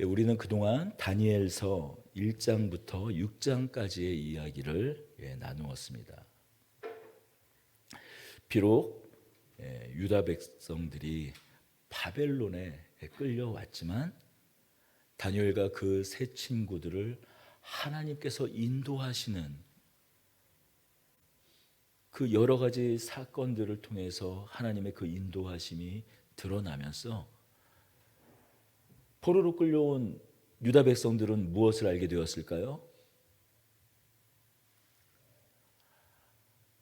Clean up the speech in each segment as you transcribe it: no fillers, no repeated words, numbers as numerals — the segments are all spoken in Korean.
우리는 그동안 다니엘서 1장부터 6장까지의 이야기를 나누었습니다. 비록 유다 백성들이 바벨론에 끌려왔지만 다니엘과 그 세 친구들을 하나님께서 인도하시는 그 여러 가지 사건들을 통해서 하나님의 그 인도하심이 드러나면서 포로로 끌려온 유다 백성들은 무엇을 알게 되었을까요?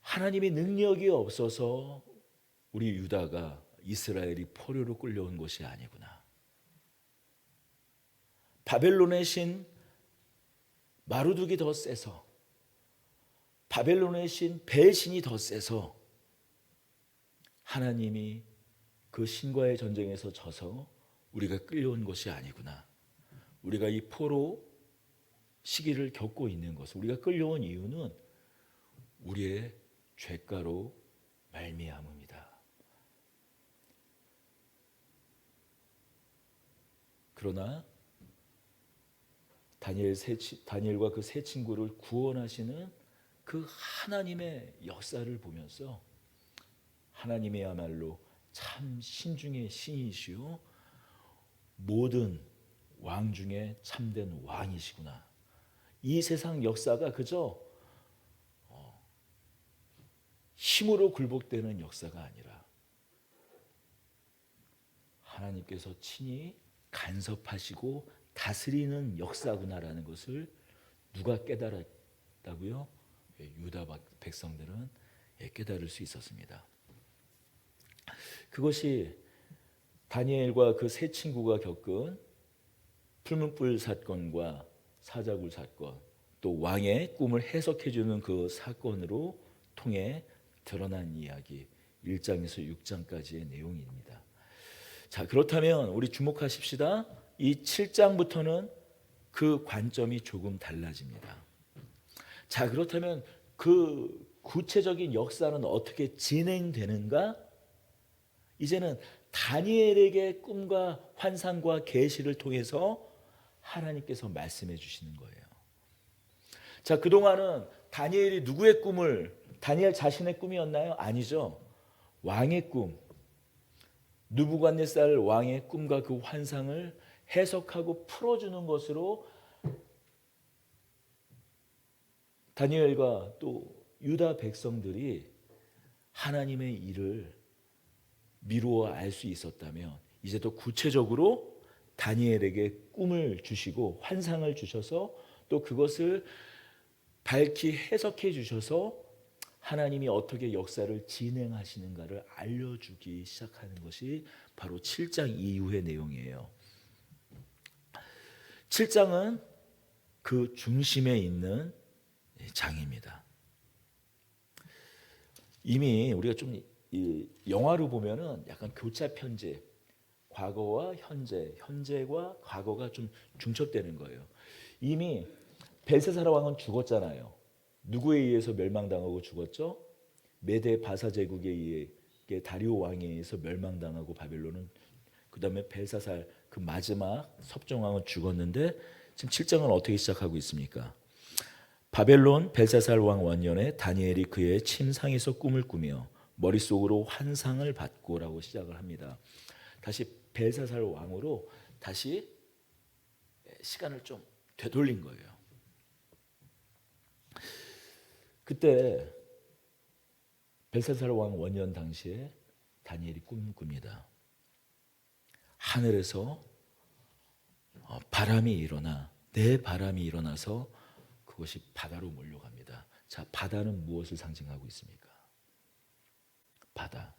하나님의 능력이 없어서 우리 유다가 이스라엘이 포로로 끌려온 것이 아니구나. 바벨론의 신 마루둑이 더 세서, 바벨론의 신 벨신이 더 세서 하나님이 그 신과의 전쟁에서 져서 우리가 끌려온 것이 아니구나. 우리가 이 포로 시기를 겪고 있는 것, 우리가 끌려온 이유는 우리의 죄가로 말미암음이다. 그러나 다니엘과 그 세 친구를 구원하시는 그 하나님의 역사를 보면서 하나님이야말로 참 신중의 신이시요 모든 왕 중에 참된 왕이시구나. 이 세상 역사가 그저 힘으로 굴복되는 역사가 아니라 하나님께서 친히 간섭하시고 다스리는 역사구나라는 것을 누가 깨달았다고요? 유다 백성들은 깨달을 수 있었습니다. 그것이 다니엘과 그 세 친구가 겪은 풀문불 사건과 사자굴 사건, 또 왕의 꿈을 해석해주는 그 사건으로 통해 드러난 이야기 1장에서 6장까지의 내용입니다. 자, 그렇다면 우리 주목하십시다. 이 7장부터는 그 관점이 조금 달라집니다. 자, 그렇다면 그 구체적인 역사는 어떻게 진행되는가? 이제는 다니엘에게 꿈과 환상과 계시를 통해서 하나님께서 말씀해 주시는 거예요. 자, 그동안은 다니엘이 누구의 꿈을, 다니엘 자신의 꿈이었나요? 아니죠. 왕의 꿈, 느부갓네살 왕의 꿈과 그 환상을 해석하고 풀어주는 것으로 다니엘과 또 유다 백성들이 하나님의 일을 미루어 알 수 있었다면, 이제 더 구체적으로 다니엘에게 꿈을 주시고 환상을 주셔서 또 그것을 밝히 해석해 주셔서 하나님이 어떻게 역사를 진행하시는가를 알려주기 시작하는 것이 바로 7장 이후의 내용이에요. 7장은 그 중심에 있는 장입니다. 이미 우리가 좀 영화로 보면은 약간 교차 편집, 과거와 현재, 현재와 과거가 좀 중첩되는 거예요. 이미 벨사살 왕은 죽었잖아요. 누구에 의해서 멸망당하고 죽었죠? 메데 바사 제국에 의해 다리오 왕에 의해서 멸망당하고 바벨론은, 그 다음에 벨사살 그 마지막 섭정왕은 죽었는데 지금 7장은 어떻게 시작하고 있습니까? 바벨론 벨사살 왕 원년에 다니엘이 그의 침상에서 꿈을 꾸며 머릿속으로 환상을 받고라고 시작을 합니다. 다시 벨사살 왕으로 다시 시간을 좀 되돌린 거예요. 그때 벨사살 왕 원년 당시에 다니엘이 꿈을 꿉니다. 하늘에서 바람이 일어나, 내 바람이 일어나서 그것이 바다로 몰려갑니다. 자, 바다는 무엇을 상징하고 있습니까? 바다.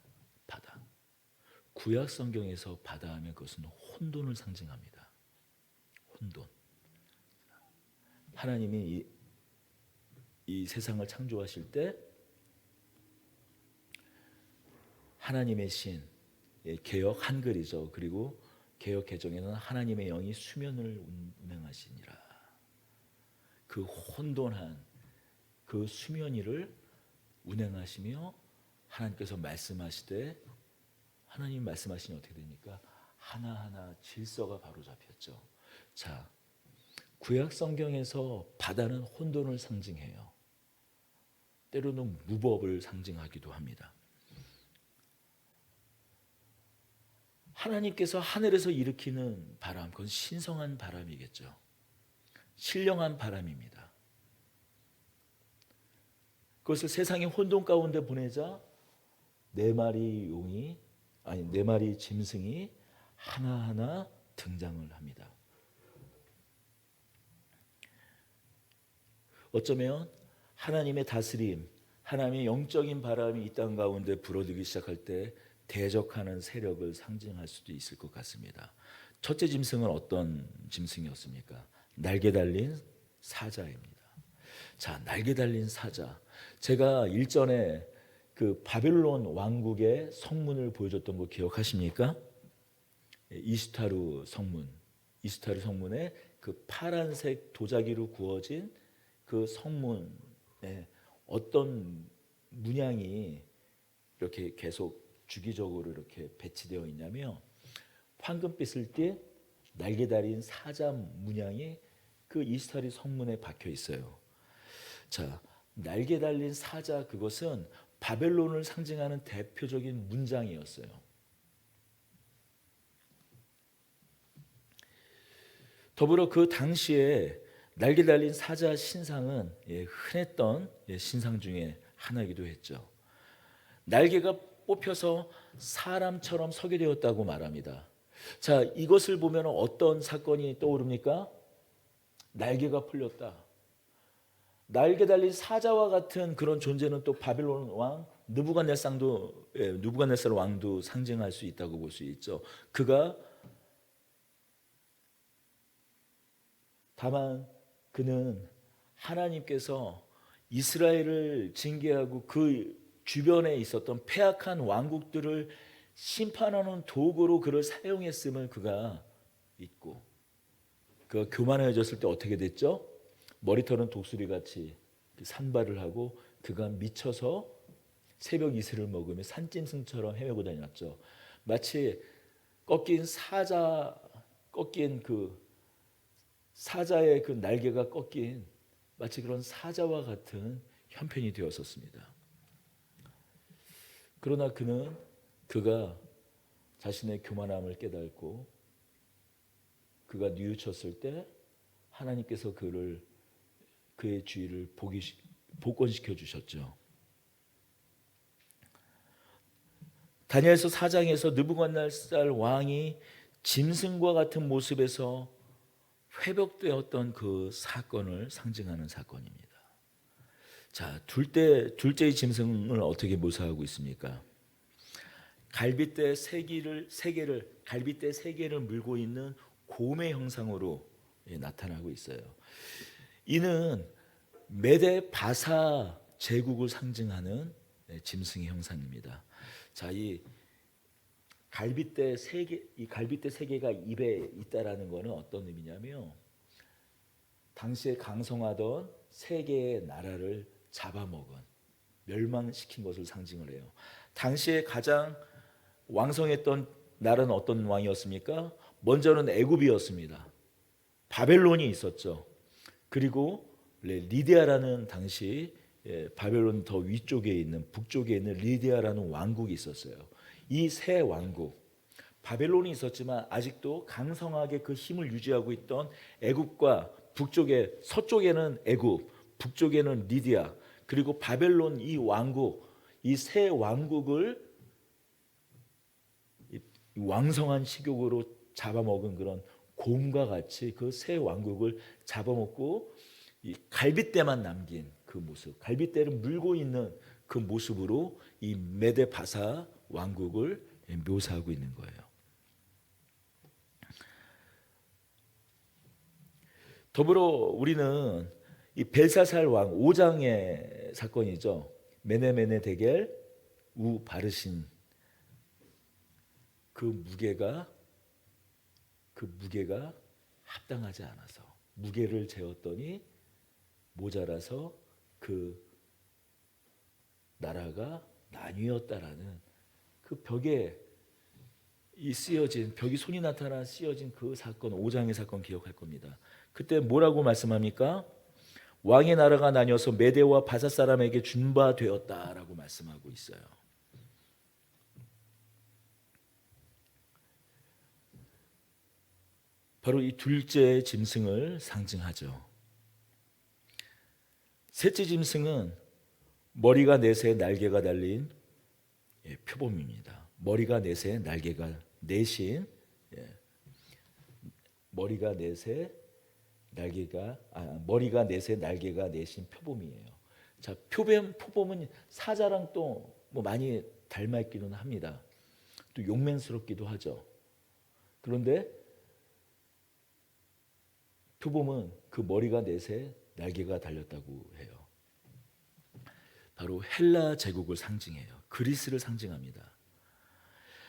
구약 성경에서 바다 하면 그것은 혼돈을 상징합니다. 혼돈. 하나님이 이 세상을 창조하실 때 하나님의 신, 개역 한글이죠. 그리고 개역 개정에는 하나님의 영이 수면을 운행하시니라. 그 혼돈한 그 수면위를 운행하시며 하나님께서 말씀하시되, 하나님 말씀하시니 어떻게 됩니까? 하나하나 질서가 바로 잡혔죠. 자, 구약 성경에서 바다는 혼돈을 상징해요. 때로는 무법을 상징하기도 합니다. 하나님께서 하늘에서 일으키는 바람, 그건 신성한 바람이겠죠. 신령한 바람입니다. 그것을 세상의 혼돈 가운데 보내자 네 마리 짐승이 하나하나 등장을 합니다. 어쩌면 하나님의 다스림, 하나님의 영적인 바람이 이 땅 가운데 불어들기 시작할 때 대적하는 세력을 상징할 수도 있을 것 같습니다. 첫째 짐승은 어떤 짐승이었습니까? 날개 달린 사자입니다. 자, 날개 달린 사자. 제가 일전에 그 바벨론 왕국의 성문을 보여줬던 거 기억하십니까? 이스타르 성문에 그 파란색 도자기로 구워진 그 성문에 어떤 문양이 이렇게 계속 주기적으로 이렇게 배치되어 있냐면 황금빛을 띤 날개 달린 사자 문양이 그 이스타리 성문에 박혀 있어요. 자, 날개 달린 사자, 그것은 바벨론을 상징하는 대표적인 문장이었어요. 더불어 그 당시에 날개 달린 사자 신상은 흔했던 신상 중에 하나이기도 했죠. 날개가 뽑혀서 사람처럼 서게 되었다고 말합니다. 자, 이것을 보면 어떤 사건이 떠오릅니까? 날개가 풀렸다. 날개 달린 사자와 같은 그런 존재는 또 바벨론 왕 느부갓네살 왕도 상징할 수 있다고 볼 수 있죠. 다만 그는 하나님께서 이스라엘을 징계하고 그 주변에 있었던 패악한 왕국들을 심판하는 도구로 그를 사용했음을 그가 잊고, 그가 교만해졌을 때 어떻게 됐죠? 머리털은 독수리같이 산발을 하고 그가 미쳐서 새벽 이슬을 먹으며 산짐승처럼 헤매고 다녔죠. 마치 꺾인 그 사자의 그 날개가 꺾인 마치 그런 사자와 같은 형편이 되었었습니다. 그러나 그가 자신의 교만함을 깨닫고 그가 뉘우쳤을 때 하나님께서 그의 주의를 복권시켜 주셨죠. 다니엘서 4장에서 느부갓네살 왕이 짐승과 같은 모습에서 회복되었던 그 사건을 상징하는 사건입니다. 자, 둘째의 짐승을 어떻게 묘사하고 있습니까? 갈빗대 세 개를 물고 있는 곰의 형상으로 나타나고 있어요. 이는 메데 바사 제국을 상징하는 짐승의 형상입니다. 자, 이 갈빗대 세 개가 입에 있다라는 것은 어떤 의미냐면 당시에 강성하던 세 개의 나라를 잡아먹은, 멸망시킨 것을 상징을 해요. 당시에 가장 왕성했던 나라는 어떤 왕이었습니까? 먼저는 애굽이었습니다. 바벨론이 있었죠. 그리고 리디아라는 당시 바벨론 더 위쪽에 있는 북쪽에 있는 리디아라는 왕국이 있었어요. 이 세 왕국, 바벨론이 있었지만 아직도 강성하게 그 힘을 유지하고 있던 애굽과 서쪽에는 애굽, 북쪽에는 리디아, 그리고 바벨론 이 세 왕국을 왕성한 식욕으로 잡아먹은 그런 곰과 같이 그 세 왕국을 잡아먹고 이 갈빗대만 남긴 그 모습, 갈빗대를 물고 있는 그 모습으로 이 메데 바사 왕국을 묘사하고 있는 거예요. 더불어 우리는 이 벨사살 왕 5장의 사건이죠. 메네메네 데겔 우 바르신, 그 무게가 합당하지 않아서 무게를 재었더니 모자라서 그 나라가 나뉘었다라는 그 벽에 이 쓰여진 벽이 손이 나타나 쓰여진 그 사건, 5장의 사건 기억할 겁니다. 그때 뭐라고 말씀합니까? 왕의 나라가 나뉘어서 메대와 바사 사람에게 준 바 되었다라고 말씀하고 있어요. 바로 이 둘째 짐승을 상징하죠. 셋째 짐승은 머리가 넷에 날개가 달린 표범입니다. 머리가 넷에 날개가 넷인 머리가 넷에 날개가 넷인 표범이에요. 자, 표범은 사자랑 또 뭐 많이 닮아 있기는 합니다. 또 용맹스럽기도 하죠. 그런데 표범은 그 머리가 넷에 날개가 달렸다고 해요. 바로 헬라 제국을 상징해요. 그리스를 상징합니다.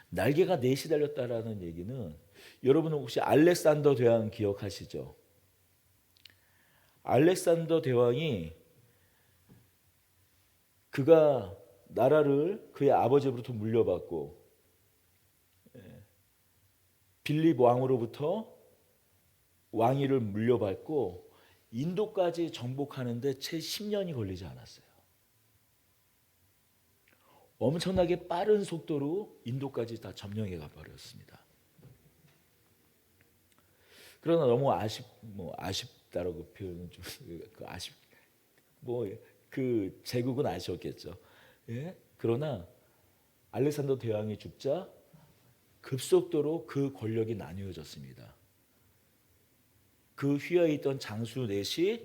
날개가 넷이 달렸다라는 얘기는 여러분은 혹시 알렉산더 대왕 기억하시죠? 알렉산더 대왕이 그가 나라를 그의 아버지로부터 물려받고 빌립 왕으로부터 왕위를 물려받고 인도까지 정복하는데 채 10년이 걸리지 않았어요. 엄청나게 빠른 속도로 인도까지 다 점령해 가버렸습니다. 그러나 너무 아쉽다라고 표현은 좀 그 제국은 아쉬웠겠죠. 예? 그러나 알렉산더 대왕이 죽자 급속도로 그 권력이 나뉘어졌습니다. 그 휘하에 있던 장수 넷이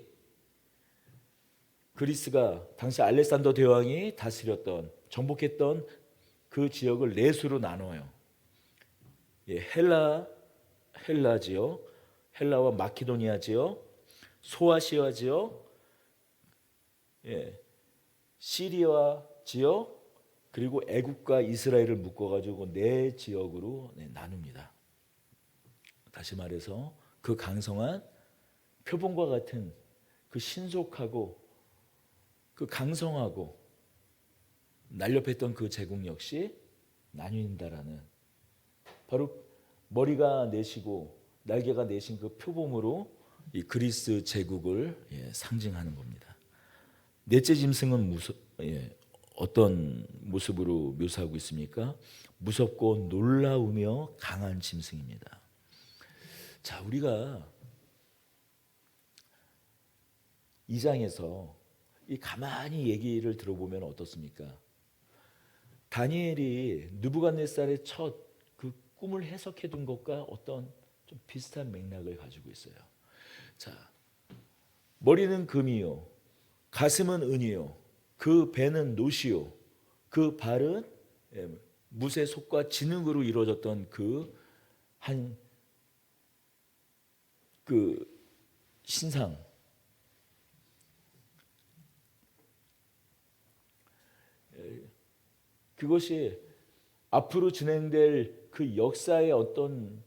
그리스가 당시 알렉산더 대왕이 다스렸던 정복했던 그 지역을 넷으로 나눠요. 헬라 지역, 헬라와 마케도니아 지역, 소아시아 지역, 시리아 지역, 그리고 애국과 이스라엘을 묶어가지고 네 지역으로 나눕니다. 다시 말해서 그 강성한 표범과 같은 그 신속하고 그 강성하고 날렵했던 그 제국 역시 나뉜다라는, 바로 머리가 넷이고 날개가 넷인 그 표범으로 이 그리스 제국을 상징하는 겁니다. 넷째 짐승은 어떤 모습으로 묘사하고 있습니까? 무섭고 놀라우며 강한 짐승입니다. 자, 우리가 이 장에서 이 가만히 얘기를 들어보면 어떻습니까? 다니엘이 느부갓네살의 첫 그 꿈을 해석해 둔 것과 어떤 좀 비슷한 맥락을 가지고 있어요. 자, 머리는 금이요, 가슴은 은이요, 그 배는 노시요, 그 발은 무쇠 속과 진흙으로 이루어졌던 그 신상, 그것이 앞으로 진행될 그 역사의 어떤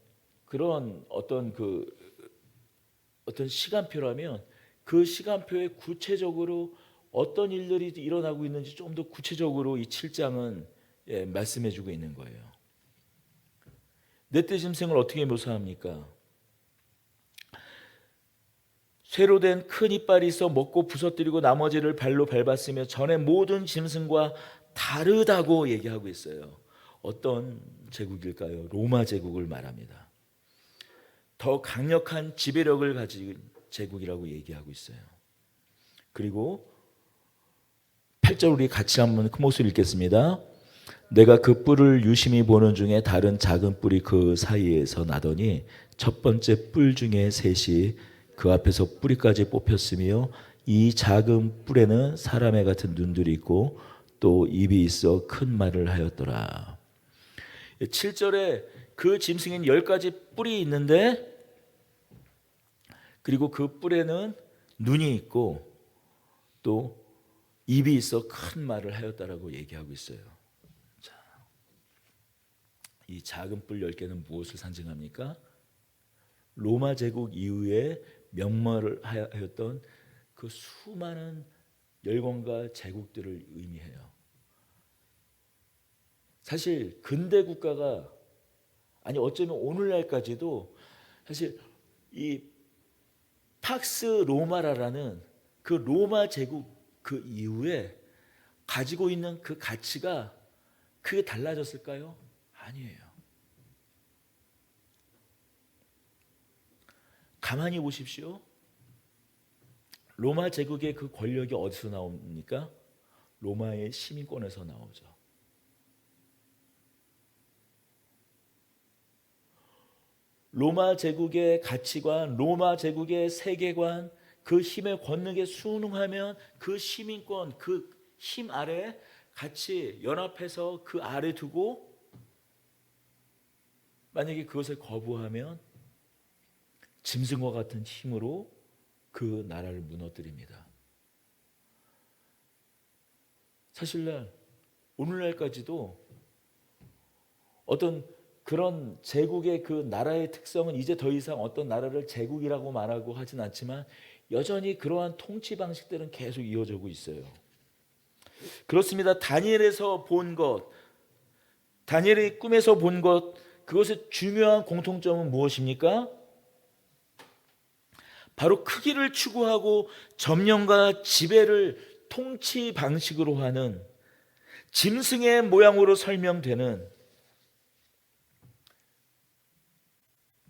시간표라면 그 시간표에 구체적으로 어떤 일들이 일어나고 있는지 좀 더 구체적으로 이 7장은 말씀해주고 있는 거예요. 넷째 짐승을 어떻게 묘사합니까? 쇠로 된 큰 이빨이 있어 먹고 부서뜨리고 나머지를 발로 밟았으며 전에 모든 짐승과 다르다고 얘기하고 있어요. 어떤 제국일까요? 로마 제국을 말합니다. 더 강력한 지배력을 가진 제국이라고 얘기하고 있어요. 그리고 8절 우리 같이 한번 큰 목소리 읽겠습니다. 내가 그 뿔을 유심히 보는 중에 다른 작은 뿔이 그 사이에서 나더니 첫 번째 뿔 중에 셋이 그 앞에서 뿌리까지 뽑혔으며 이 작은 뿔에는 사람의 같은 눈들이 있고 또 입이 있어 큰 말을 하였더라. 7절에 그 짐승엔 10가지 뿔이 있는데, 그리고 그 뿔에는 눈이 있고 또 입이 있어 큰 말을 하였다라고 얘기하고 있어요. 자, 이 작은 뿔 10개는 무엇을 상징합니까? 로마 제국 이후에 명멸을 하였던 그 수많은 열강과 제국들을 의미해요. 사실 근대 국가가 아니 어쩌면 오늘날까지도 사실 이 팍스 로마라라는 그 로마 제국 그 이후에 가지고 있는 그 가치가 크게 달라졌을까요? 아니에요. 가만히 보십시오. 로마 제국의 그 권력이 어디서 나옵니까? 로마의 시민권에서 나오죠. 로마 제국의 가치관, 로마 제국의 세계관, 그 힘의 권능에 순응하면 그 시민권, 그 힘 아래 같이 연합해서 그 아래 두고 만약에 그것을 거부하면 짐승과 같은 힘으로 그 나라를 무너뜨립니다. 사실날 오늘날까지도 어떤 그런 제국의 그 나라의 특성은 이제 더 이상 어떤 나라를 제국이라고 말하고 하진 않지만 여전히 그러한 통치 방식들은 계속 이어지고 있어요. 그렇습니다. 다니엘에서 본 것, 다니엘의 꿈에서 본 것, 그것의 중요한 공통점은 무엇입니까? 바로 크기를 추구하고 점령과 지배를 통치 방식으로 하는 짐승의 모양으로 설명되는,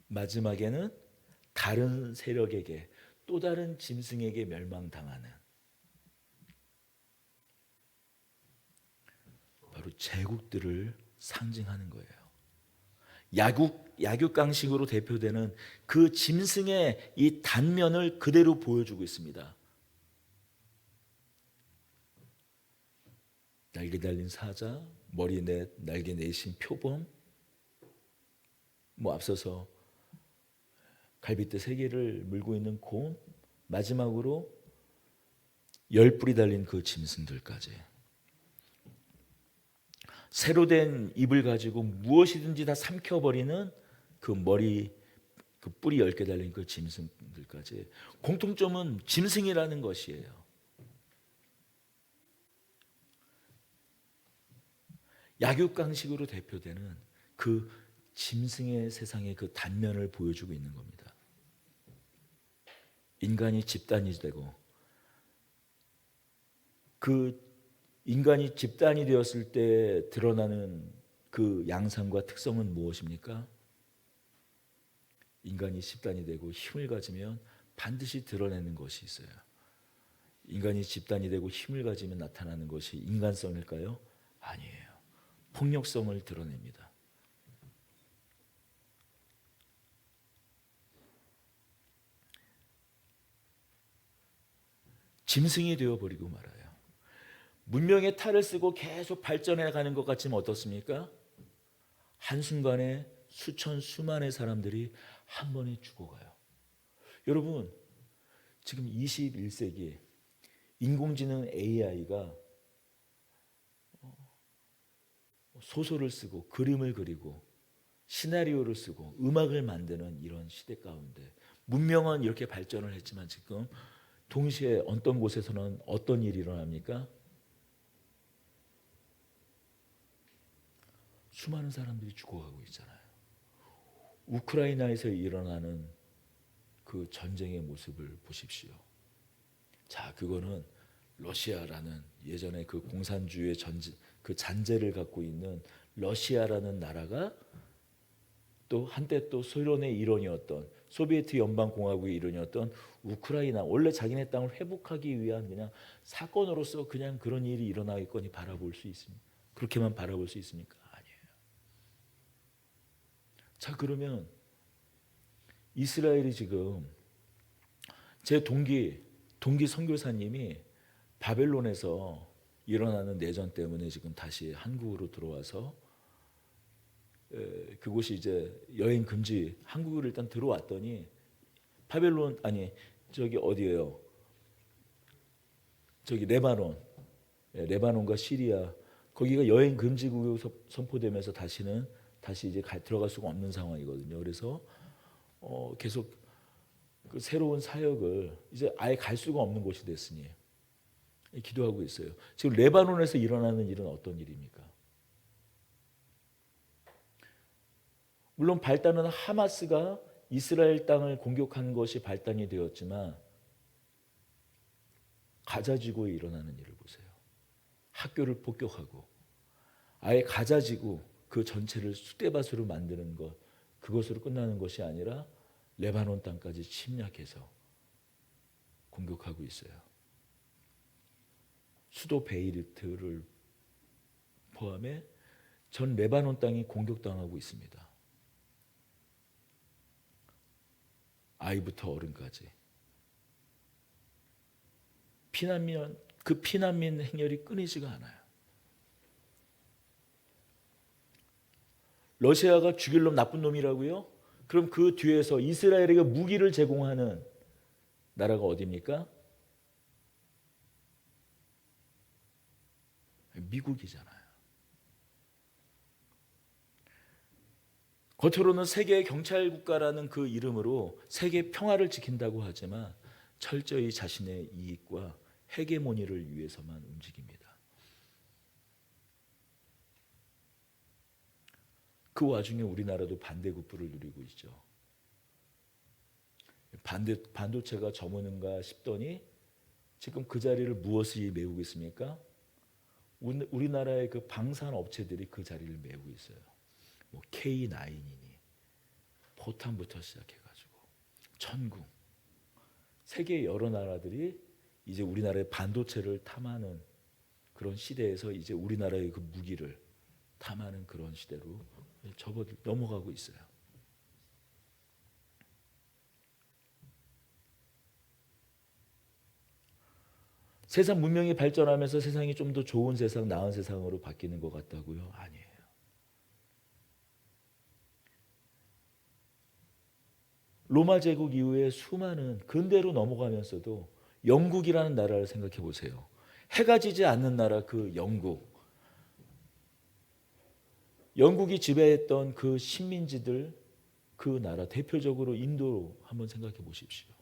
마지막에는 다른 세력에게, 또 다른 짐승에게 멸망당하는, 바로 제국들을 상징하는 거예요. 야육강식으로 대표되는 그 짐승의 이 단면을 그대로 보여주고 있습니다. 날개 달린 사자, 머리 넷, 날개 내신 표범, 앞서서 갈빗대 3개를 물고 있는 곰, 마지막으로 10뿔이 달린 그 짐승들까지. 새로 된 입을 가지고 무엇이든지 다 삼켜버리는 그 머리, 그 뿔이 10개 달린 그 짐승들까지. 공통점은 짐승이라는 것이에요. 약육강식으로 대표되는 그 짐승의 세상의 그 단면을 보여주고 있는 겁니다. 인간이 집단이 되고, 그 인간이 집단이 되었을 때 드러나는 그 양상과 특성은 무엇입니까? 인간이 집단이 되고 힘을 가지면 반드시 드러내는 것이 있어요. 인간이 집단이 되고 힘을 가지면 나타나는 것이 인간성일까요? 아니에요. 폭력성을 드러냅니다. 짐승이 되어버리고 말아요. 문명의 탈을 쓰고 계속 발전해 가는 것 같지만 어떻습니까? 한순간에 수만의 사람들이 한 번에 죽어가요. 여러분, 지금 21세기 인공지능 AI가 소설을 쓰고 그림을 그리고 시나리오를 쓰고 음악을 만드는 이런 시대 가운데 문명은 이렇게 발전을 했지만 지금 동시에 어떤 곳에서는 어떤 일이 일어납니까? 수많은 사람들이 죽어가고 있잖아요. 우크라이나에서 일어나는 그 전쟁의 모습을 보십시오. 자, 그거는 러시아라는 예전에 그 공산주의 그 잔재를 갖고 있는 러시아라는 나라가 또 한때 또 소련의 일원이었던 소비에트 연방공화국의 일원이었던 우크라이나, 원래 자기네 땅을 회복하기 위한 그냥 사건으로서 그냥 그런 일이 일어나겠거니 바라볼 수 있습니까? 그렇게만 바라볼 수 있습니까? 아니에요. 자, 그러면 이스라엘이 지금 제 동기 선교사님이 바벨론에서 일어나는 내전 때문에 지금 다시 한국으로 들어와서 그곳이 이제 여행 금지, 한국으로 일단 들어왔더니 바벨론 아니 저기 어디예요? 저기 레바논과 시리아, 거기가 여행 금지국으로 선포되면서 다시 이제 들어갈 수가 없는 상황이거든요. 그래서 계속 그 새로운 사역을 이제 아예 갈 수가 없는 곳이 됐으니 기도하고 있어요. 지금 레바논에서 일어나는 일은 어떤 일입니까? 물론 발단은 하마스가 이스라엘 땅을 공격한 것이 발단이 되었지만 가자지구에 일어나는 일을 보세요. 학교를 폭격하고 아예 가자지구 그 전체를 쑥대밭으로 만드는 것, 그것으로 끝나는 것이 아니라 레바논 땅까지 침략해서 공격하고 있어요. 수도 베이루트를 포함해 전 레바논 땅이 공격당하고 있습니다. 아이부터 어른까지. 그 피난민 행렬이 끊이지가 않아요. 러시아가 죽일 놈 나쁜 놈이라고요? 그럼 그 뒤에서 이스라엘에게 무기를 제공하는 나라가 어디입니까? 미국이잖아요. 겉으로는 세계 경찰 국가라는 그 이름으로 세계 평화를 지킨다고 하지만 철저히 자신의 이익과 헤게모니를 위해서만 움직입니다. 그 와중에 우리나라도 반대급부를 누리고 있죠. 반도체가 저무는가 싶더니 지금 그 자리를 무엇이 메우고 있습니까? 우리나라의 그 방산 업체들이 그 자리를 메우고 있어요. 뭐 K9이니 포탄부터 시작해가지고 천궁, 세계 여러 나라들이 이제 우리나라의 반도체를 탐하는 그런 시대에서 이제 우리나라의 그 무기를 탐하는 그런 시대로 넘어가고 있어요. 세상 문명이 발전하면서 세상이 좀 더 좋은 세상, 나은 세상으로 바뀌는 것 같다고요? 아니에요. 로마 제국 이후에 수많은 근대로 넘어가면서도 영국이라는 나라를 생각해 보세요. 해가 지지 않는 나라 그 영국. 영국이 지배했던 그 식민지들 그 나라 대표적으로 인도 한번 생각해 보십시오.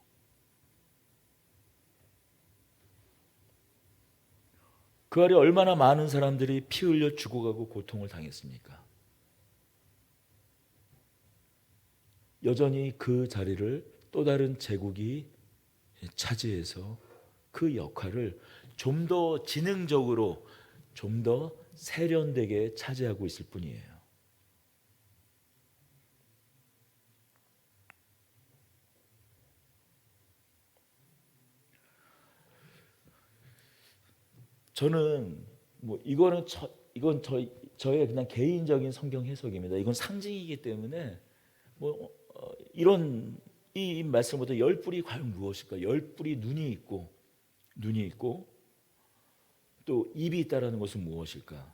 그 아래 얼마나 많은 사람들이 피 흘려 죽어가고 고통을 당했습니까? 여전히 그 자리를 또 다른 제국이 차지해서 그 역할을 좀 더 지능적으로 좀 더 세련되게 차지하고 있을 뿐이에요. 저는 뭐 이건 저의 그냥 개인적인 성경 해석입니다. 이건 상징이기 때문에 뭐 이런 이 말씀보다 열 뿔이 과연 무엇일까? 열 뿔이 눈이 있고 또 입이 있다라는 것은 무엇일까?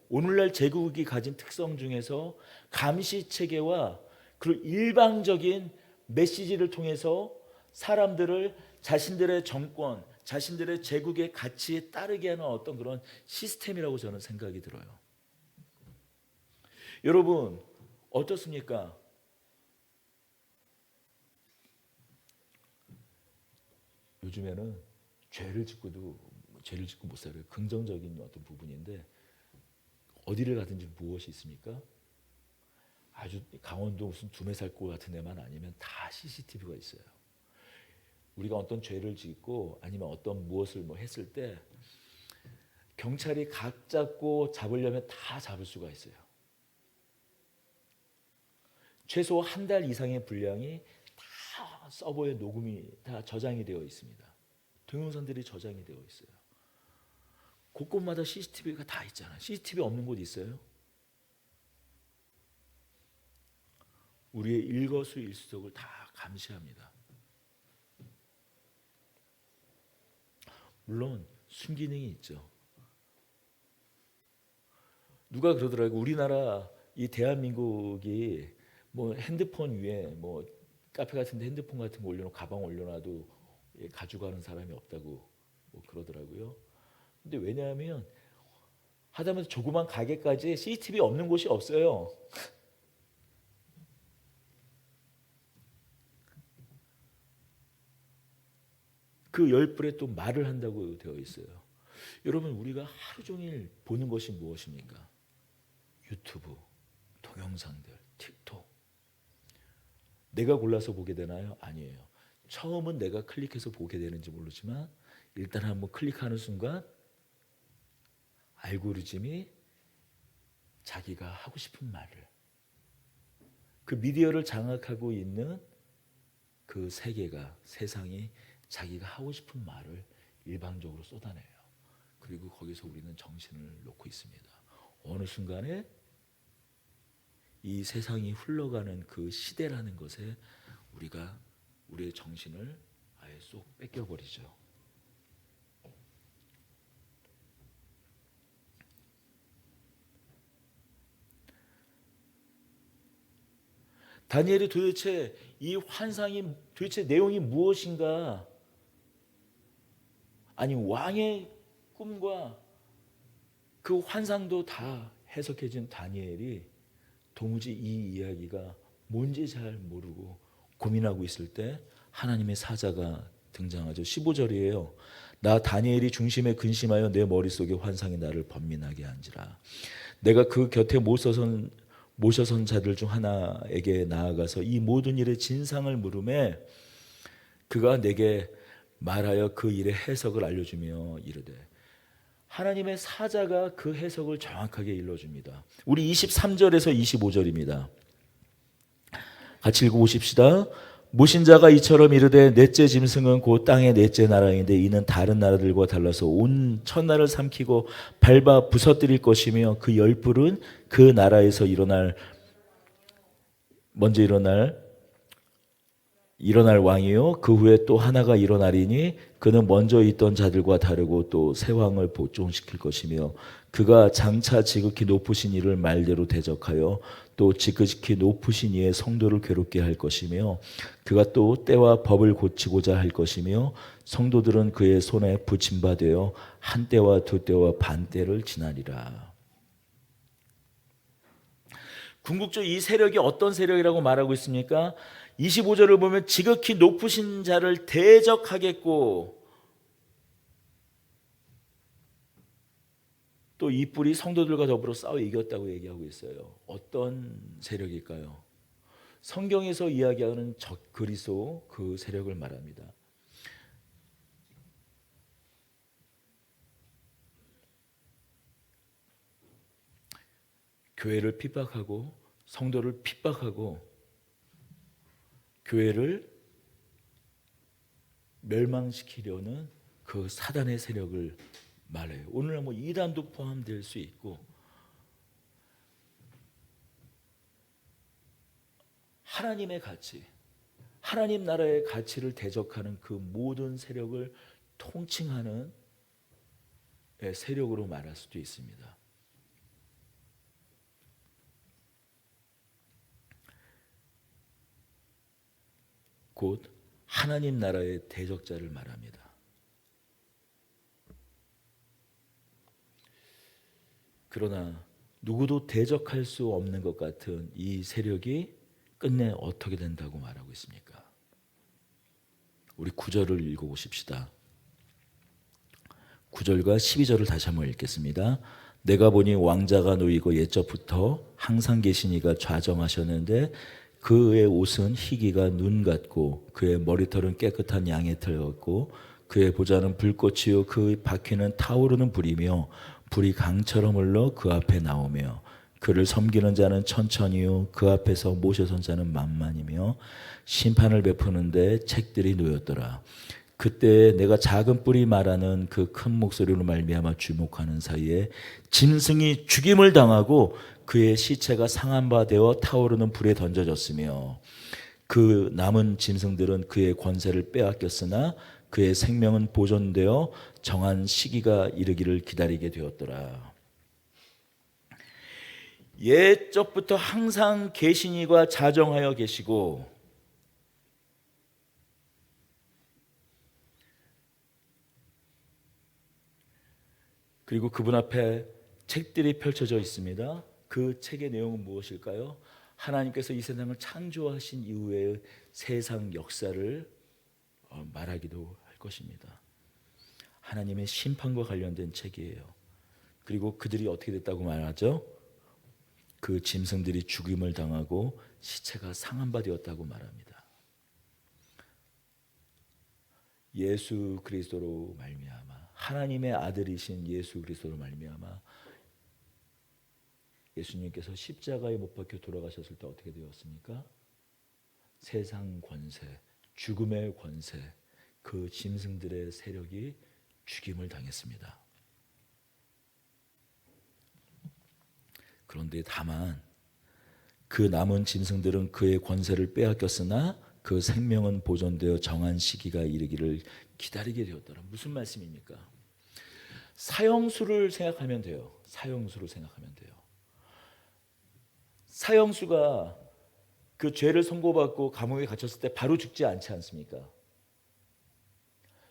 오늘날 제국이 가진 특성 중에서 감시 체계와 그리고 일방적인 메시지를 통해서 사람들을 자신들의 정권, 자신들의 제국의 가치에 따르게 하는 어떤 그런 시스템이라고 저는 생각이 들어요. 여러분 어떻습니까? 요즘에는 죄를 짓고 못 살아요. 긍정적인 어떤 부분인데 어디를 가든지 무엇이 있습니까? 아주 강원도 무슨 두메살골 같은 데만 아니면 다 CCTV가 있어요. 우리가 어떤 죄를 짓고 아니면 어떤 무엇을 했을 때 경찰이 각 잡고 잡으려면 다 잡을 수가 있어요. 최소 한 달 이상의 분량이 다 서버에 녹음이 다 저장이 되어 있습니다. 동영상들이 저장이 되어 있어요. 곳곳마다 CCTV가 다 있잖아요. CCTV 없는 곳 있어요? 우리의 일거수일투족을 다 감시합니다. 물론 순기능이 있죠. 누가 그러더라고요. 우리나라 이 대한민국이 뭐 핸드폰 위에 뭐 카페 같은데 핸드폰 같은 거 올려놓고 가방 올려놔도 가져가는 사람이 없다고 뭐 그러더라고요. 근데 왜냐하면 하다못해 조그만 가게까지 CCTV 없는 곳이 없어요. 그 열불에 또 말을 한다고 되어 있어요. 여러분 우리가 하루 종일 보는 것이 무엇입니까? 유튜브, 동영상들, 틱톡. 내가 골라서 보게 되나요? 아니에요. 처음은 내가 클릭해서 보게 되는지 모르지만 일단 한번 클릭하는 순간 알고리즘이 자기가 하고 싶은 말을, 그 미디어를 장악하고 있는 그 세계가, 세상이 자기가 하고 싶은 말을 일방적으로 쏟아내요. 그리고 거기서 우리는 정신을 놓고 있습니다. 어느 순간에 이 세상이 흘러가는 그 시대라는 것에 우리가 우리의 정신을 아예 쏙 뺏겨버리죠. 다니엘이 도대체 이 환상이 도대체 내용이 무엇인가? 아니, 왕의 꿈과 그 환상도 다 해석해준 다니엘이 도무지 이 이야기가 뭔지 잘 모르고 고민하고 있을 때 하나님의 사자가 등장하죠. 15절이에요. 나 다니엘이 중심에 근심하여 내 머릿속에 환상이 나를 번민하게 한지라. 내가 그 곁에 모셔선 자들 중 하나에게 나아가서 이 모든 일의 진상을 물음에 그가 내게 말하여 그 일의 해석을 알려주며 이르되, 하나님의 사자가 그 해석을 정확하게 일러줍니다. 우리 23절에서 25절입니다. 같이 읽어보십시다. 무신자가 이처럼 이르되, 넷째 짐승은 곧 땅의 넷째 나라인데 이는 다른 나라들과 달라서 온 천하를 삼키고 밟아 부서뜨릴 것이며 그 열불은 그 나라에서 먼저 일어날 왕이요 그 후에 또 하나가 일어나리니 그는 먼저 있던 자들과 다르고 또 새 왕을 복종시킬 것이며 그가 장차 지극히 높으신 이를 말대로 대적하여 또 지극히 높으신 이의 성도를 괴롭게 할 것이며 그가 또 때와 법을 고치고자 할 것이며 성도들은 그의 손에 붙임바되어 한 때와 두 때와 반 때를 지나리라. 궁극적으로 이 세력이 어떤 세력이라고 말하고 있습니까? 25절을 보면 지극히 높으신 자를 대적하겠고 또 이 뿔이 성도들과 더불어 싸워 이겼다고 얘기하고 있어요. 어떤 세력일까요? 성경에서 이야기하는 적그리스도 그 세력을 말합니다. 교회를 핍박하고 성도를 핍박하고 교회를 멸망시키려는 그 사단의 세력을 말해요. 오늘날 뭐 이단도 포함될 수 있고 하나님의 가치, 하나님 나라의 가치를 대적하는 그 모든 세력을 통칭하는 세력으로 말할 수도 있습니다. 곧 하나님 나라의 대적자를 말합니다. 그러나 누구도 대적할 수 없는 것 같은 이 세력이 끝내 어떻게 된다고 말하고 있습니까? 우리 9절을 읽어보십시다. 9절과 12절을 다시 한번 읽겠습니다. 내가 보니 왕자가 놓이고 옛적부터 항상 계신 이가 좌정하셨는데 그의 옷은 희기가 눈 같고 그의 머리털은 깨끗한 양의 털 같고 그의 보좌는 불꽃이요 그 바퀴는 타오르는 불이며 불이 강처럼 흘러 그 앞에 나오며 그를 섬기는 자는 천천히요 그 앞에서 모셔선 자는 만만이며 심판을 베푸는데 책들이 놓였더라. 그때 내가 작은 뿔이 말하는 그 큰 목소리로 말미암아 주목하는 사이에 짐승이 죽임을 당하고 그의 시체가 상한 바 되어 타오르는 불에 던져졌으며 그 남은 짐승들은 그의 권세를 빼앗겼으나 그의 생명은 보존되어 정한 시기가 이르기를 기다리게 되었더라. 옛적부터 항상 계신 이가 자정하여 계시고 그리고 그분 앞에 책들이 펼쳐져 있습니다. 그 책의 내용은 무엇일까요? 하나님께서 이 세상을 창조하신 이후의 세상 역사를 말하기도 할 것입니다. 하나님의 심판과 관련된 책이에요. 그리고 그들이 어떻게 됐다고 말하죠? 그 짐승들이 죽임을 당하고 시체가 상한 바 되었다고 말합니다. 예수 그리스도로 말미암아, 하나님의 아들이신 예수 그리스도로 말미암아 예수님께서 십자가에 못 박혀 돌아가셨을 때 어떻게 되었습니까? 세상 권세, 죽음의 권세, 그 짐승들의 세력이 죽임을 당했습니다. 그런데 다만 그 남은 짐승들은 그의 권세를 빼앗겼으나 그 생명은 보존되어 정한 시기가 이르기를 기다리게 되었더라. 무슨 말씀입니까? 사형수를 생각하면 돼요. 사형수를 생각하면 돼요. 사형수가 그 죄를 선고받고 감옥에 갇혔을 때 바로 죽지 않지 않습니까?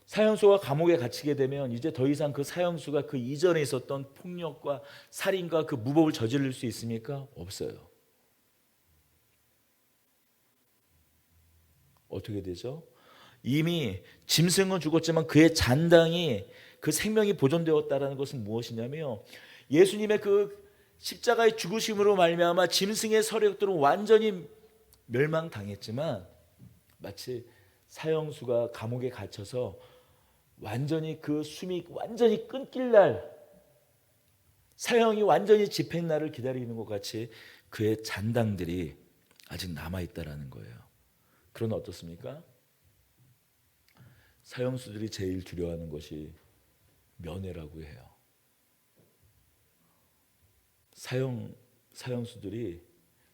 사형수가 감옥에 갇히게 되면 이제 더 이상 그 사형수가 그 이전에 있었던 폭력과 살인과 그 무법을 저지를 수 있습니까? 없어요. 어떻게 되죠? 이미 짐승은 죽었지만 그의 잔당이, 그 생명이 보존되었다는 것은 무엇이냐면 예수님의 그 십자가의 죽으심으로 말미암아 짐승의 세력들은 완전히 멸망당했지만 마치 사형수가 감옥에 갇혀서 완전히 그 숨이 완전히 끊길 날, 사형이 완전히 집행 날을 기다리는 것 같이 그의 잔당들이 아직 남아있다라는 거예요. 그러나 어떻습니까? 사형수들이 제일 두려워하는 것이 면회라고 해요. 사형수들이,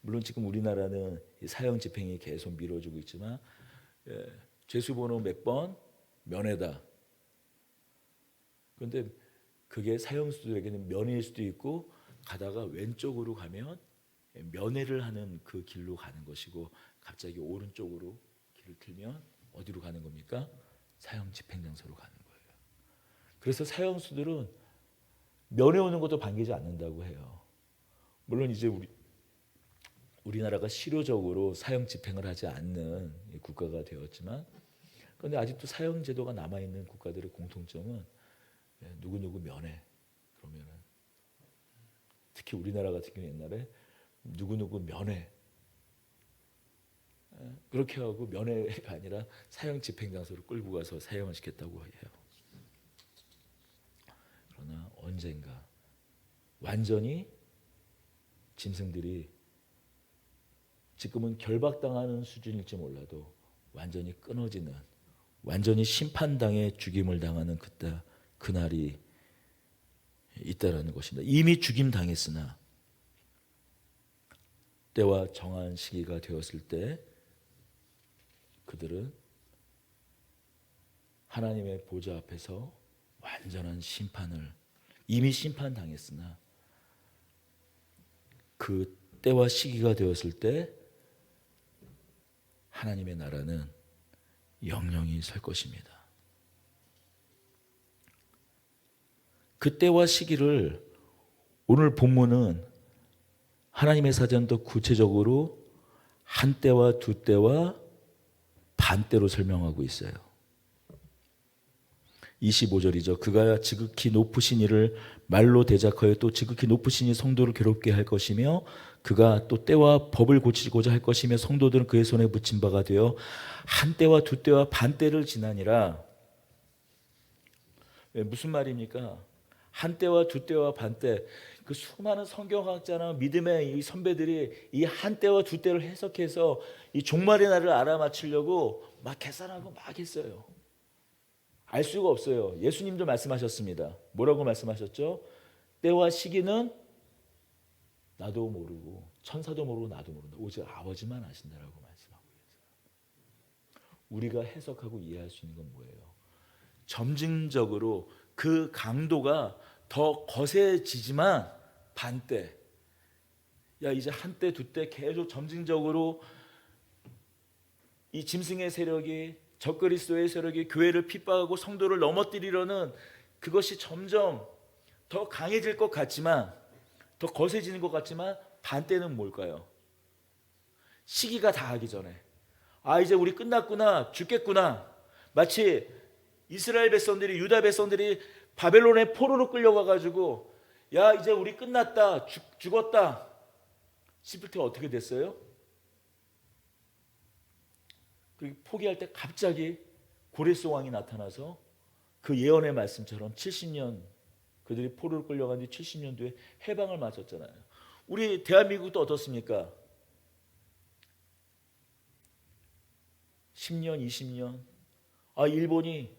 물론 지금 우리나라는 사형 집행이 계속 미뤄지고 있지만 죄수번호 몇 번 면회다. 그런데 그게 사형수들에게는 면회일 수도 있고, 가다가 왼쪽으로 가면 면회를 하는 그 길로 가는 것이고, 갑자기 오른쪽으로 길을 틀면 어디로 가는 겁니까? 사형 집행장소로 가는 거예요. 그래서 사형수들은 면회 오는 것도 반기지 않는다고 해요. 물론 이제 우리나라가 실효적으로 사형 집행을 하지 않는 국가가 되었지만, 그런데 아직도 사형 제도가 남아 있는 국가들의 공통점은 누구누구 면회, 그러면은 특히 우리나라 같은 경우 옛날에 누구누구 면회, 그렇게 하고 면회가 아니라 사형 집행장소로 끌고 가서 사형을 시켰다고 해요. 그러나 언젠가 완전히 짐승들이, 지금은 결박당하는 수준일지 몰라도 완전히 끊어지는, 완전히 심판당해 죽임을 당하는 그날이 있다라는 것입니다. 이미 죽임 당했으나 때와 정한 시기가 되었을 때 그들은 하나님의 보좌 앞에서 완전한 심판을, 이미 심판당했으나 그 때와 시기가 되었을 때 하나님의 나라는 영영이 설 것입니다. 그 때와 시기를 오늘 본문은 하나님의 사전도 구체적으로 한 때와 두 때와 반 때로 설명하고 있어요. 25절이죠. 그가 지극히 높으신 이를 말로 대적하여 또 지극히 높으신 이 성도를 괴롭게 할 것이며, 그가 또 때와 법을 고치고자 할 것이며, 성도들은 그의 손에 붙인 바가 되어 한 때와 두 때와 반 때를 지나니라. 무슨 말입니까? 한 때와 두 때와 반 때. 그 수많은 성경학자나 믿음의 이 선배들이 이 한 때와 두 때를 해석해서 이 종말의 날을 알아맞히려고 막 계산하고 막 했어요. 알 수가 없어요. 예수님도 말씀하셨습니다. 뭐라고 말씀하셨죠? 때와 시기는 나도 모르고 천사도 모르고 나도 모른다. 오직 아버지만 아신다라고 말씀하고 계세요. 우리가 해석하고 이해할 수 있는 건 뭐예요? 점진적으로 그 강도가 더 거세지지만 반때, 야 이제 한때 두때 계속 점진적으로 이 짐승의 세력이, 적그리스도의 세력이 교회를 핍박하고 성도를 넘어뜨리려는 그것이 점점 더 강해질 것 같지만, 더 거세지는 것 같지만 반때는 뭘까요? 시기가 다하기 전에, 아 이제 우리 끝났구나, 죽겠구나. 마치 이스라엘 백성들이, 유다 백성들이 바벨론의 포로로 끌려가가지고 야 이제 우리 끝났다, 죽었다, 씹을 때 어떻게 됐어요? 그리고 포기할 때 갑자기 고레스 왕이 나타나서 그 예언의 말씀처럼 70년 그들이 포로로 끌려간 뒤 70년 뒤에 해방을 맞았잖아요. 우리 대한민국도 어떻습니까? 10년, 20년. 일본이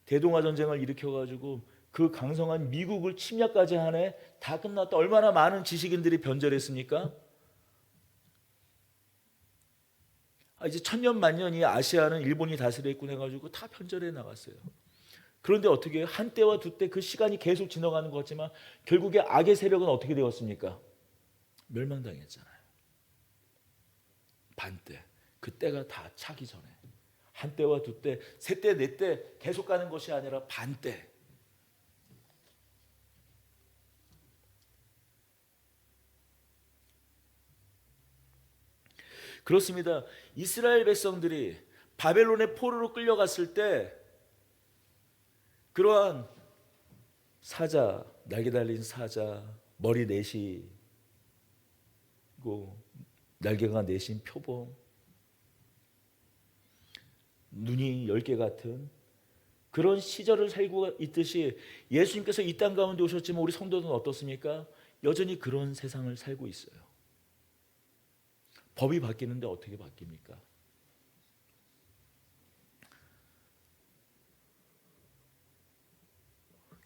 대동아 전쟁을 일으켜가지고 그 강성한 미국을 침략까지 하네. 다 끝났다. 얼마나 많은 지식인들이 변절했습니까? 이제 천년 만년 이 아시아는 일본이 다스렸군 해가지고 다 변절해 나갔어요. 그런데 어떻게 해요? 한때와 두때 그 시간이 계속 지나가는 것 같지만 결국에 악의 세력은 어떻게 되었습니까? 멸망당했잖아요. 반때. 그 때가 다 차기 전에. 한때와 두때, 세때, 네때 계속 가는 것이 아니라 반때. 그렇습니다. 이스라엘 백성들이 바벨론의 포로로 끌려갔을 때 그러한 사자, 날개 달린 사자, 머리 내시고 날개가 내신 표범, 눈이 10개 같은 그런 시절을 살고 있듯이 예수님께서 이 땅 가운데 오셨지만 우리 성도는 어떻습니까? 여전히 그런 세상을 살고 있어요. 법이 바뀌는데 어떻게 바뀝니까?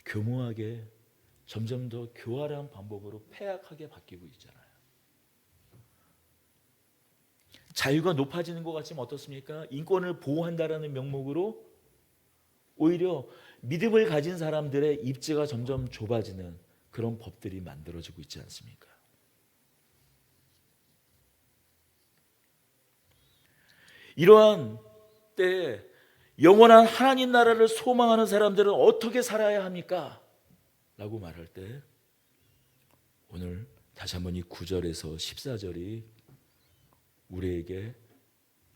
교묘하게 점점 더 교활한 방법으로 폐악하게 바뀌고 있잖아요. 자유가 높아지는 것 같지만 어떻습니까? 인권을 보호한다라는 명목으로 오히려 믿음을 가진 사람들의 입지가 점점 좁아지는 그런 법들이 만들어지고 있지 않습니까? 이러한 때에 영원한 하나님 나라를 소망하는 사람들은 어떻게 살아야 합니까? 라고 말할 때 오늘 다시 한번 이 9절에서 14절이 우리에게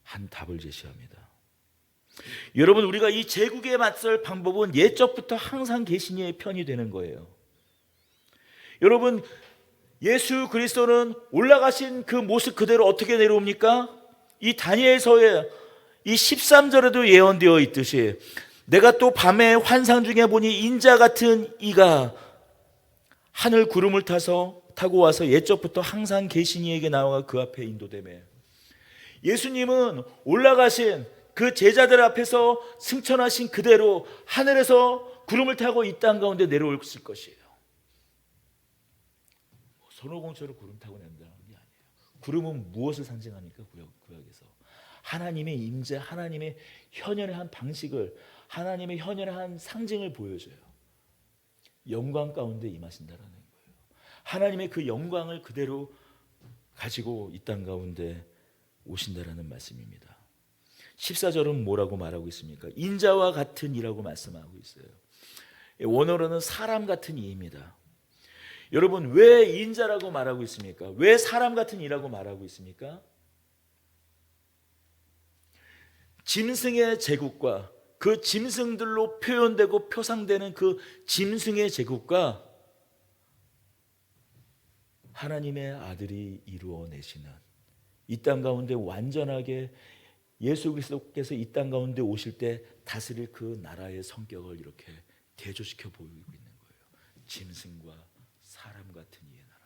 한 답을 제시합니다. 여러분, 우리가 이 제국에 맞설 방법은 옛적부터 항상 계시니의 편이 되는 거예요. 여러분, 예수 그리스도는 올라가신 그 모습 그대로 어떻게 내려옵니까? 이 다니엘서의 이 13절에도 예언되어 있듯이 내가 또 밤에 환상 중에 보니 인자 같은 이가 하늘 구름을 타고 와서 옛적부터 항상 계신 이에게 나와 그 앞에 인도되매. 예수님은 올라가신 그 제자들 앞에서 승천하신 그대로 하늘에서 구름을 타고 이 땅 가운데 내려오실 것이에요. 손오공처럼 구름 타고 낸다는 게 아니에요. 구름은 무엇을 상징합니까? 구약에서 하나님의 임재, 하나님의 현현의 한 방식을, 하나님의 현현의 한 상징을 보여줘요. 영광 가운데 임하신다라는 거예요. 하나님의 그 영광을 그대로 가지고 이 땅 가운데 오신다라는 말씀입니다. 14절은 뭐라고 말하고 있습니까? 인자와 같은 이라고 말씀하고 있어요. 원어로는 사람 같은 이입니다. 여러분, 왜 인자라고 말하고 있습니까? 왜 사람 같은 이라고 말하고 있습니까? 짐승의 제국과 그 짐승들로 표현되고 표상되는 그 짐승의 제국과 하나님의 아들이 이루어내시는 이 땅 가운데 완전하게 예수 그리스도께서 이 땅 가운데 오실 때 다스릴 그 나라의 성격을 이렇게 대조시켜 보이고 있는 거예요. 짐승과 사람 같은 이의 나라.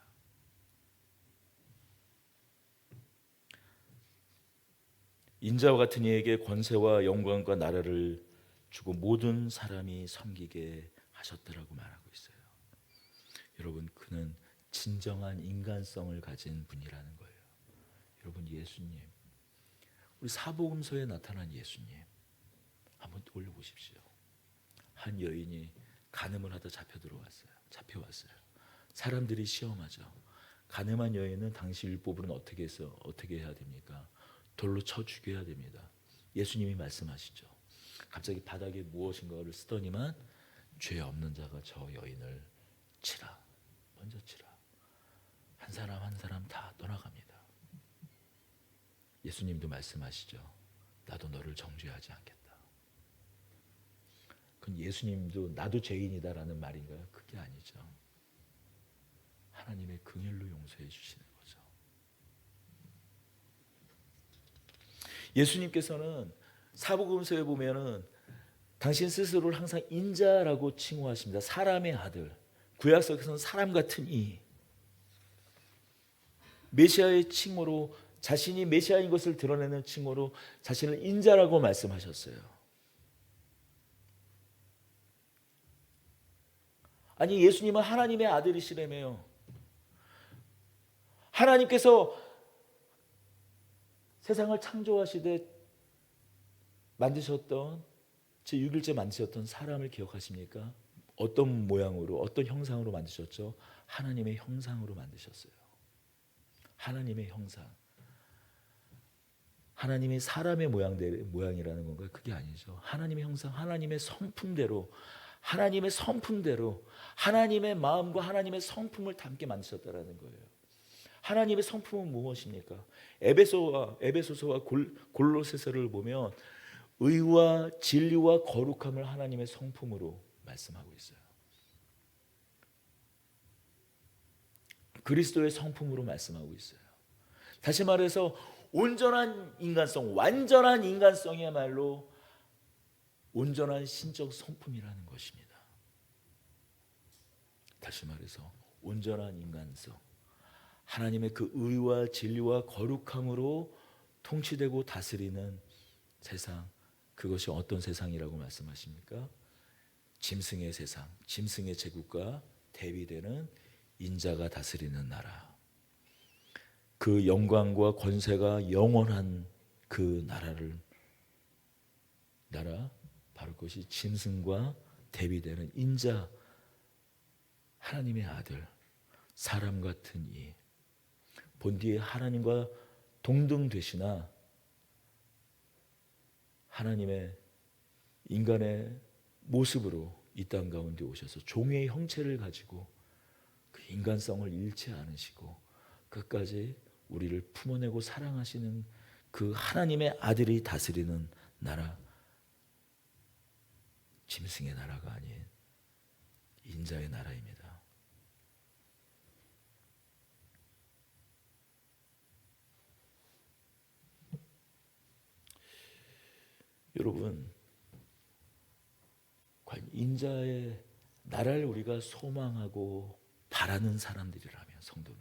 인자와 같은 이에게 권세와 영광과 나라를 주고 모든 사람이 섬기게 하셨다라고 말하고 있어요. 여러분, 그는 진정한 인간성을 가진 분이라는 거예요. 여러분, 예수님, 우리 사복음서에 나타난 예수님 한번 올려보십시오. 한 여인이 간음을 하다 잡혀왔어요. 사람들이 시험하죠. 간음한 여인은 당시 율법으로는 어떻게 해야 됩니까? 돌로 쳐 죽여야 됩니다. 예수님이 말씀하시죠. 갑자기 바닥에 무엇인가를 쓰더니만 죄 없는 자가 저 여인을 치라. 먼저 치라. 한 사람 한 사람 다 떠나갑니다. 예수님도 말씀하시죠. 나도 너를 정죄하지 않겠다. 그건 예수님도 나도 죄인이다라는 말인가요? 그게 아니죠. 하나님의 긍휼로 용서해 주시는 거죠. 예수님께서는 사복음서에 보면은 당신 스스로를 항상 인자라고 칭호하십니다. 사람의 아들. 구약성에서는 사람 같은 이. 메시아의 칭호로, 자신이 메시아인 것을 드러내는 칭호로 자신을 인자라고 말씀하셨어요. 아니, 예수님은 하나님의 아들이시라며요. 하나님께서 세상을 창조하시되 만드셨던, 제6일째 만드셨던 사람을 기억하십니까? 어떤 모양으로, 어떤 형상으로 만드셨죠? 하나님의 형상으로 만드셨어요. 하나님의 형상. 하나님이 사람의 모양이라는 건가요? 그게 아니죠. 하나님의 형상, 하나님의 성품대로, 하나님의 성품대로, 하나님의 마음과 하나님의 성품을 담게 만드셨다라는 거예요. 하나님의 성품은 무엇입니까? 에베소서와 골로새서를 보면 의와 진리와 거룩함을 하나님의 성품으로 말씀하고 있어요. 그리스도의 성품으로 말씀하고 있어요. 다시 말해서 온전한 인간성, 완전한 인간성이야말로 온전한 신적 성품이라는 것입니다. 다시 말해서 온전한 인간성, 하나님의 그 의와 진리와 거룩함으로 통치되고 다스리는 세상, 그것이 어떤 세상이라고 말씀하십니까? 짐승의 세상, 짐승의 제국과 대비되는 인자가 다스리는 나라. 그 영광과 권세가 영원한 그 나라, 바로 그것이 짐승과 대비되는 인자, 하나님의 아들, 사람 같은 이. 본디에 하나님과 동등 되시나 하나님의 인간의 모습으로 이 땅 가운데 오셔서 종의 형체를 가지고 그 인간성을 잃지 않으시고 끝까지 우리를 품어내고 사랑하시는 그 하나님의 아들이 다스리는 나라, 짐승의 나라가 아닌 인자의 나라입니다. 여러분, 과연 인자의 나라를 우리가 소망하고 바라는 사람들이라면 성도는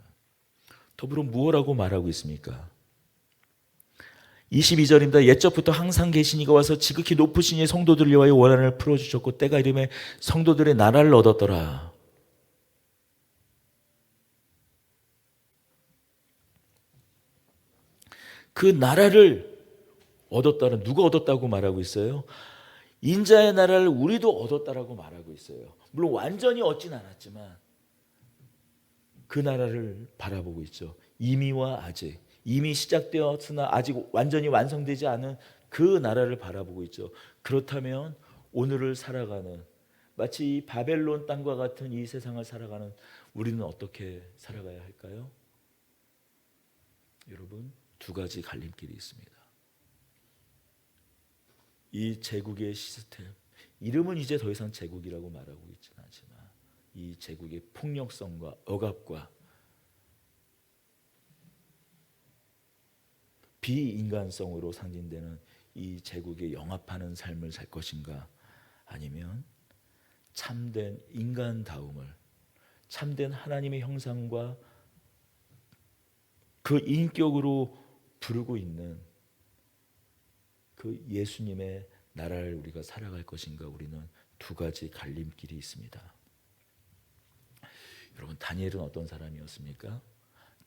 더불어 무엇라고 말하고 있습니까? 22절입니다. 옛적부터 항상 계신 이가 와서 지극히 높으신 이의 성도들을 위하여 원한을 풀어주셨고 때가 이름에 성도들의 나라를 얻었더라. 그 나라를 얻었다는, 누가 얻었다고 말하고 있어요? 인자의 나라를 우리도 얻었다라고 말하고 있어요. 물론 완전히 얻진 않았지만 그 나라를 바라보고 있죠. 이미와 아직, 이미 시작되었으나 아직 완전히 완성되지 않은 그 나라를 바라보고 있죠. 그렇다면 오늘을 살아가는, 마치 이 바벨론 땅과 같은 이 세상을 살아가는 우리는 어떻게 살아가야 할까요? 여러분, 두 가지 갈림길이 있습니다. 이 제국의 시스템, 이름은 이제 더 이상 제국이라고 말하고 있지는 않지만 이 제국의 폭력성과 억압과 비인간성으로 상징되는 이 제국에 영합하는 삶을 살 것인가, 아니면 참된 인간다움을, 참된 하나님의 형상과 그 인격으로 부르고 있는 그 예수님의 나라를 우리가 살아갈 것인가, 우리는 두 가지 갈림길이 있습니다. 여러분, 다니엘은 어떤 사람이었습니까?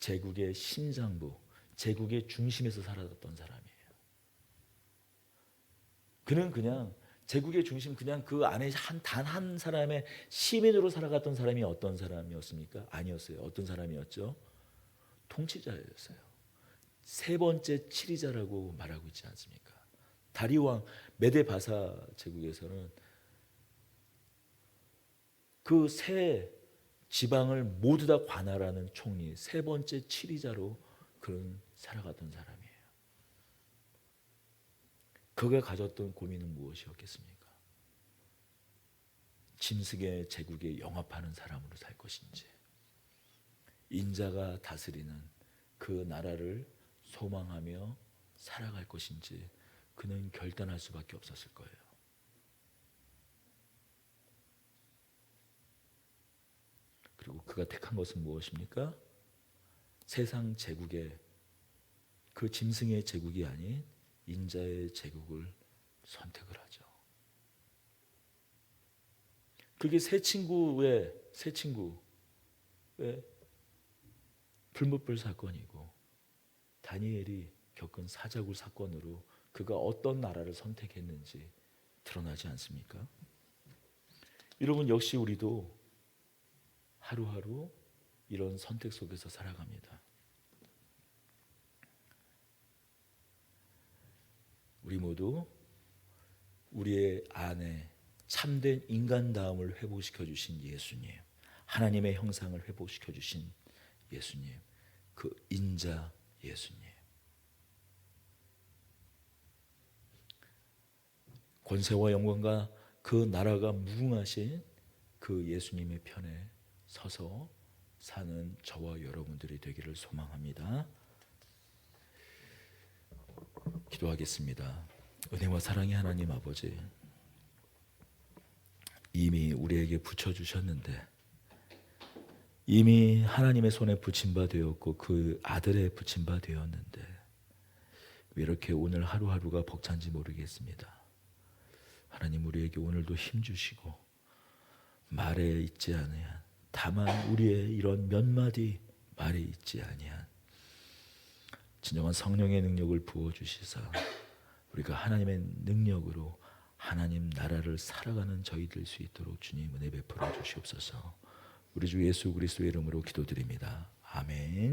제국의 심장부, 제국의 중심에서 살아갔던 사람이에요. 그는 그냥 제국의 중심, 그냥 그 안에 단 한 사람의 시민으로 살아갔던 사람이 어떤 사람이었습니까? 아니었어요. 어떤 사람이었죠? 통치자였어요. 세 번째 치리자라고 말하고 있지 않습니까? 다리왕 메데바사 제국에서는 그 세 지방을 모두 다 관할하는 총리, 세 번째 치리자로 그는 살아갔던 사람이에요. 그가 가졌던 고민은 무엇이었겠습니까? 짐승의 제국에 영합하는 사람으로 살 것인지, 인자가 다스리는 그 나라를 소망하며 살아갈 것인지 그는 결단할 수밖에 없었을 거예요. 그리고 그가 택한 것은 무엇입니까? 세상 제국의 그 짐승의 제국이 아닌 인자의 제국을 선택을 하죠. 그게 새 친구의 불못불 사건이고 다니엘이 겪은 사자굴 사건으로 그가 어떤 나라를 선택했는지 드러나지 않습니까? 여러분, 역시 우리도 하루하루 이런 선택 속에서 살아갑니다. 우리 모두 우리의 안에 참된 인간다움을 회복시켜 주신 예수님, 하나님의 형상을 회복시켜 주신 예수님, 그 인자 예수님, 권세와 영광과 그 나라가 무궁하신 그 예수님의 편에 서서 사는 저와 여러분들이 되기를 소망합니다. 기도하겠습니다. 은혜와 사랑의 하나님 아버지, 이미 우리에게 붙여주셨는데 이미 하나님의 손에 붙임 바 되었고 그 아들의 붙임 바 되었는데 왜 이렇게 오늘 하루하루가 벅찬지 모르겠습니다. 하나님, 우리에게 오늘도 힘주시고 말에 있지 아니한, 다만 우리의 이런 몇 마디 말에 있지 아니한 진정한 성령의 능력을 부어주시사 우리가 하나님의 능력으로 하나님 나라를 살아가는 저희 될 수 있도록 주님 은혜 베풀어 주시옵소서. 우리 주 예수 그리스도의 이름으로 기도드립니다. 아멘.